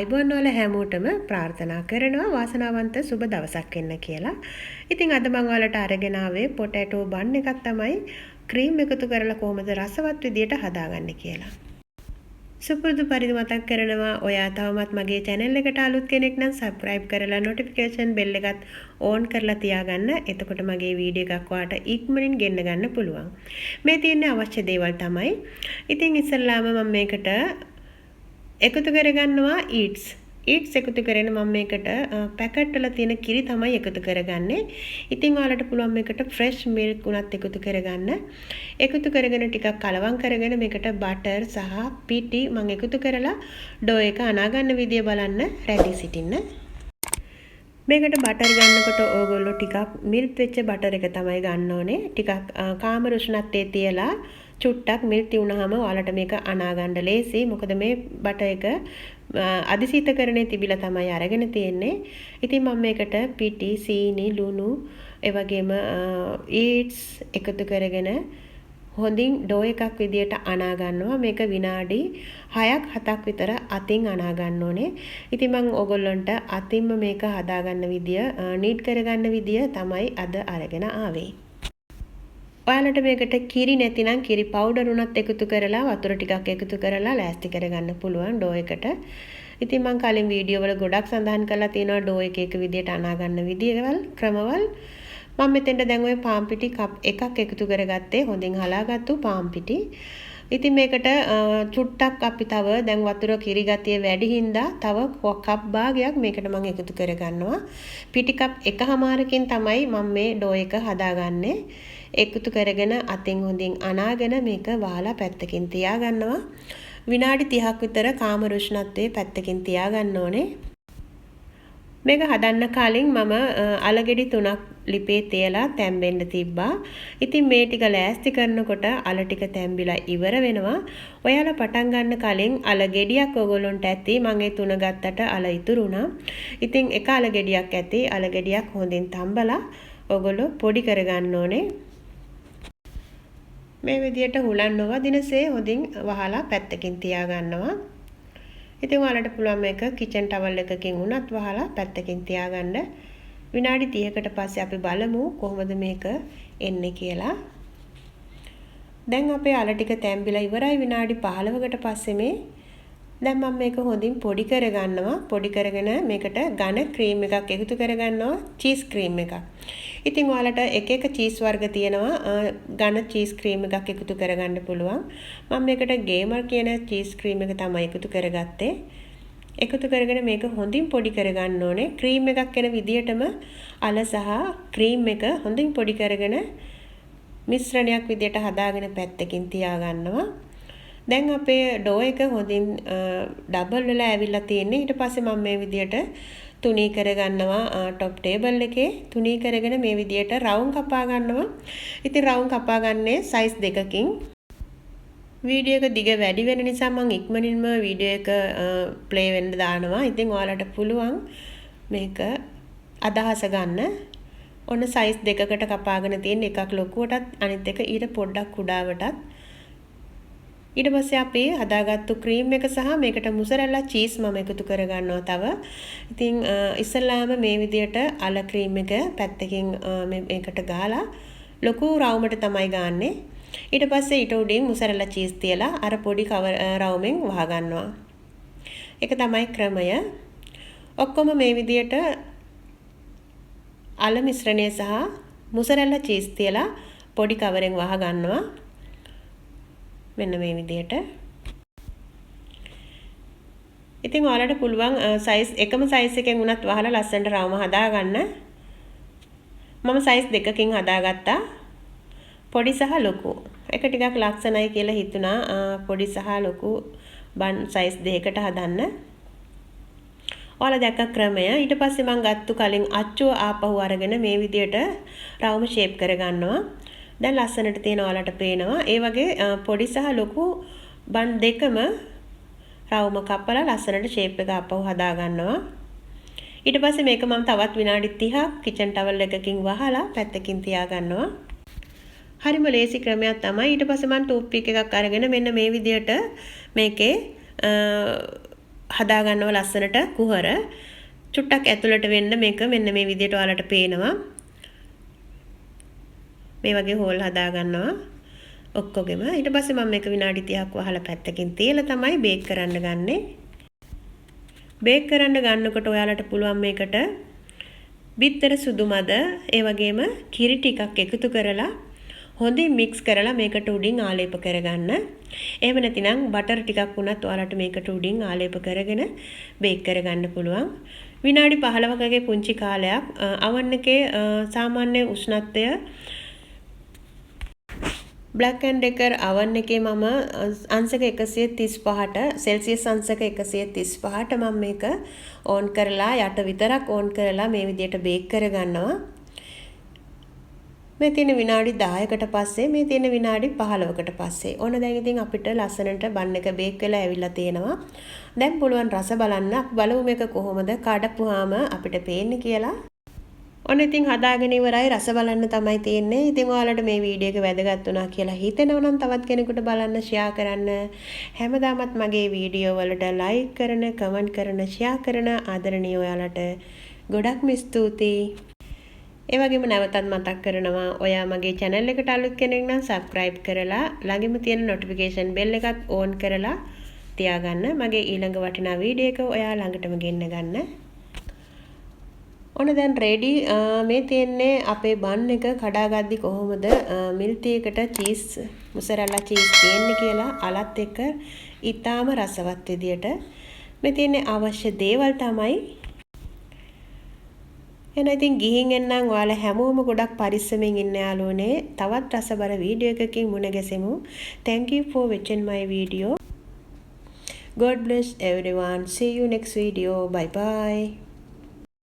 ආයිබෝන් වල හැමෝටම ප්‍රාර්ථනා කරනවා වාසනාවන්ත සුබ දවසක් වෙන්න කියලා. ඉතින් අද මම ඔයාලට අරගෙන ආවේ පොටැටෝ බන් එකක් තමයි ක්‍රීම් එකතු කරලා කොහොමද රසවත් විදියට හදාගන්නේ කියලා. සුපුරුදු පරිදි මතක් කරනවා ඔයා තවමත් මගේ channel එකට අලුත් කෙනෙක් නම් subscribe කරලා notification bell එකත් on කරලා තියාගන්න. එතකොට මගේ වීඩියෝ එකක් ඔයාට ඉක්මනින් ගෙන්න ගන්න පුළුවන්. මේ තියෙන අවශ්‍ය දේවල් තමයි. ඉතින් ඉස්සෙල්ලාම මම මේකට එකතු කරගන්නවා ඊට්ස් එකතු කරගෙන මම මේකට පැකට් වල තියෙන කිරි තමයි එකතු කරගන්නේ. ඉතින් ඔයාලට පුළුවන් මේකට ෆ්‍රෙෂ් මිල්ක් උනත් එකතු කරගන්න. එකතු කරගෙන ටිකක් කලවම් කරගෙන මේකට බටර් සහ පිටි මම එකතු කරලා ඩෝ එක අනා ගන්න විදිය බලන්න රැඩි සිටින්න. මේකට බටර් ගන්නකොට ඕගොල්ලෝ ටිකක් මිල්ට් වෙච්ච බටර් එක තමයි ගන්න ඕනේ. ටිකක් කාමර උෂ්ණත්වයේ තියලා චුට්ටක් මිල්ට් වුණාම ඔයාලට මේක අනා ගන්න ලේසි. මොකද මේ බටර් එක අධිශීතකරණයේ තිබිලා තමයි අරගෙන තියෙන්නේ. ඉතින් මම මේකට පිටි, සීනි, ලුණු, ඒ වගේම ඊට්ස් එකතු කරගෙන හොඳින් ඩෝ එකක් විදියට අනා ගන්නවා. මේක විනාඩි 6ක් 7ක් විතර අතින් අනා ගන්න ඕනේ. ඉතින් මම ඕගොල්ලන්ට අතින්ම මේක හදා ගන්න විදිය, නීට් කරගන්න විදිය තමයි අද අරගෙන ආවේ. ඔයාලට මේකට කිරි නැතිනම් කිරි පවුඩර් උනත් එකතු කරලා වතුර ටිකක් එකතු කරලා ලෑස්ති කරගන්න පුළුවන් ඩෝ එකට. ඉතින් මම කලින් වීඩියෝ වල ගොඩක් සඳහන් කරලා තියෙනවා ඩෝ එක විදියට අනා ගන්න විදියවල් ක්‍රමවල්. මම මෙතෙන්ට දැන් ওই පාන් පිටි කප් එකක් එකතු කරගත්තේ හොඳින් හලාගත්තු පාන් පිටි. ඉතින් මේකට චුට්ටක් අපි තව දැන් වතුර කිරි ගතිය වැඩි හින්දා තව කප් භාගයක් මේකට මම එකතු කරගන්නවා. පිටි කප් එකමාරකින් තමයි මම මේ ඩෝ එක හදාගන්නේ. එකතු කරගෙන අතින් හොඳින් අනාගෙන මේක වහලා පැත්තකින් තියාගන්නවා. විනාඩි 30ක් විතර කාමර උෂ්ණත්වයේ පැත්තකින් තියාගන්න ඕනේ. මේක හදන්න කලින් මම අලගෙඩි 3ක් ලිපේ තියලා තැම්බෙන්න තිබ්බා. ඉතින් මේ ටික ලෑස්ති කරනකොට අල ටික තැම්බිලා ඉවර වෙනවා. ඔයාලා පටන් ගන්න කලින් අලගෙඩියක් ඔයගොල්ලන්ට ඇති. මම ඒ 3 ගත්තට අල ඉතුරුණා. ඉතින් එක අලගෙඩියක් ඇති. අලගෙඩියක් හොඳින් තම්බලා ඔයගොල්ලෝ පොඩි කරගන්න ඕනේ. මේ විදියට හුලන්නව දිනසේ හොඳින් වහලා පැත්තකින් තියාගන්නවා. ඉතින් ඔයාලට පුළුවන් මේක කිචන් ටවල් එකකින් උනත් වහලා පැත්තකින් තියාගන්න. විනාඩි 30කට පස්සේ අපි බලමු කොහොමද මේක එන්නේ කියලා. දැන් අපේ අල ටික තැම්බිලා ඉවරයි. විනාඩි 15කට පස්සේ මේ දැන් මම මේක හොඳින් පොඩි කරගන්නවා. පොඩි කරගෙන මේකට ඝන ක්‍රීම් එකක් එකතු කරගන්නවා. චීස් ක්‍රීම් එකක්. ඉතින් ඔයාලට එක එක චීස් වර්ග තියෙනවා. ඝන චීස් ක්‍රීම් එකක් එකතු කරගන්න පුළුවන්. මම මේකට ගේමර් කියන චීස් ක්‍රීම් එක තමයි එකතු කරගත්තේ. එකතු කරගෙන මේක හොඳින් පොඩි කරගන්න ඕනේ. ක්‍රීම් එකක් එන විදියටම අල සහ ක්‍රීම් එක හොඳින් පොඩි කරගෙන මිශ්‍රණයක් විදියට හදාගෙන පැත්තකින් තියාගන්නවා. දැන් අපේ ඩෝ එක හොඳින් ඩබල් වෙලා ඇවිල්ලා තියෙන්නේ. ඊට පස්සේ මම මේ විදියට තුනී කරගන්නවා টොප් ටේබල් එකේ. තුනී කරගෙන මේ විදියට රවුම් කපා ගන්නවා. ඉතින් රවුම් කපා ගන්නේ සයිස් දෙකකින්. වීඩියෝ එක දිග වැඩි වෙන නිසා මම ඉක්මනින්ම වීඩියෝ එක ප්ලේ වෙන්න දානවා. ඉතින් ඔයාලට පුළුවන් මේක අදහස ගන්න. ඔන්න සයිස් දෙකකට කපාගෙන තියෙන එකක් ලොකුවටත් අනිත් එක ඊට පොඩ්ඩක් කුඩාවටත්. ඊට පස්සේ අපි හදාගත්තු ක්‍රීම් එක සහ මේකට මොසරෙල්ලා චීස් මම එකතු කරගන්නවා තව. ඉතින් ඉස්සෙල්ලාම මේ විදියට අල ක්‍රීම් එක පැත්තකින් මේකට ගාලා ලොකු රවුමට තමයි ගන්නෙ. ඊට පස්සේ ඊට උඩින් මොසරෙල්ලා චීස් තියලා අර පොඩි රවුමෙන් වහ ගන්නවා. ඒක තමයි ක්‍රමය. ඔක්කොම මේ විදියට අල මිශ්‍රණය සහ මොසරෙල්ලා චීස් තියලා පොඩි කවරෙන් වහ ගන්නවා. මෙන්න මේ විදියට. ඉතින් ඔයාලට පුළුවන් සයිස් එකම සයිස් එකෙන් උනත් වහලා ලස්සනට රවුම හදාගන්න. මම සයිස් දෙකකින් හදාගත්තා. පොඩි සහ ලොකු. එක ටිකක් ලස්සනයි කියලා හිතුණා පොඩි සහ ලොකු බන් සයිස් දෙකකට හදන්න. ඔයාලා දැක්ක ක්‍රමය. ඊට පස්සේ මම ගත්තු කලින් අච්චුව ආපහු අරගෙන මේ විදියට රවුම ෂේප් කරගන්නවා. දැන් ලස්සනට තියෙන ඔයාලට පේනවා. ඒ වගේ පොඩි සහ ලොකු බන් දෙකම රවුම කපලා ලස්සනට ෂේප් එක අපව හදා ගන්නවා. ඊට පස්සේ මේක මම තවත් විනාඩි 30ක් කිචන් ටවල් එකකින් වහලා පැත්තකින් තියා ගන්නවා. හරිම ලේසි ක්‍රමයක් තමයි. ඊට පස්සේ මම ටූත් පික් එකක් අරගෙන මෙන්න මේ විදියට මේකේ හදා ගන්නවා ලස්සනට කුහර. චුට්ටක් ඇතුළට වෙන්න මේක මෙන්න මේ විදිහට ඔයාලට පේනවා. මේ වගේ හෝල් හදා ගන්නවා ඔක්කොගෙම. ඊට පස්සේ මම මේක විනාඩි 30ක් වහලා පැත්තකින් තියලා තමයි බේක් කරන්න ගන්නෙ. බේක් කරන්න ගන්නකොට ඔයාලට පුළුවන් මේකට බිත්තර සුදු මද ඒ වගේම කිරි ටිකක් එකතු කරලා හොඳින් මික්ස් කරලා මේකට උඩින් ආලේප කරගන්න. එහෙම නැතිනම් බටර් ටිකක් වුණත් ඔයාලට මේකට උඩින් ආලේප කරගෙන බේක් කරගන්න පුළුවන්. විනාඩි 15ක වගේ පුංචි කාලයක් oven එකේ සාමාන්‍ය උෂ්ණත්වය Black and Decker oven එකේ මම අංශක 135ට සෙල්සියස් අංශක 135ට මම මේක ඕන් කරලා යට විතරක් ඕන් කරලා මේ විදිහට බේක් කරගන්නවා. මේ තියෙන විනාඩි 10කට පස්සේ මේ තියෙන විනාඩි 15කට පස්සේ ඕන දැන් ඉතින් අපිට ලස්සනට බන් එක බේක් වෙලා ඇවිල්ලා තියෙනවා. දැන් පුළුවන් රස බලන්න. බලමු මේක කොහොමද කඩපුවාම අපිට පේන්නේ කියලා. ඔන්න ඉතින් හදාගෙන ඉවරයි රස බලන්න තමයි තියෙන්නේ. ඉතින් ඔයාලට මේ වීඩියෝ එක වැදගත් වුණා කියලා හිතෙනවා නම් තවත් කෙනෙකුට බලන්න ෂෙයා කරන්න. හැමදාමත් මගේ වීඩියෝ වලට ලයික් කරන, කමෙන්ට් කරන, ෂෙයා කරන ආදරණීය ඔයාලට ගොඩක්ම ස්තුතියි. ඒ වගේම නැවතත් මතක් කරනවා ඔයා මගේ channel එකට අලුත් කෙනෙක් නම් subscribe කරලා ළඟින්ම තියෙන notification bell එකත් on කරලා තියාගන්න. මගේ ඊළඟ වටිනා වීඩියෝ එක ඔයා ළඟටම ගෙන්න ගන්න. ඔන්න දැන් රෙඩි. මේ තියෙන්නේ අපේ බන් එක කඩාගද්දි කොහොමද milted එකට චීස් mozzarella චීස් තියෙන්නේ කියලා අලත් එක ඊටාම රසවත් විදියට මේ තියෙන්නේ අවශ්‍ය දේවල් තමයි. එහෙනම් ඉතින් ගිහින් එන්නම්. ඔයාලා හැමෝම ගොඩක් පරිස්සමෙන් ඉන්න යාළුවනේ. තවත් රසබර වීඩියෝ එකකින් මුණ ගැසෙමු. Thank you for watching my video. God bless everyone. See you next video. Bye bye.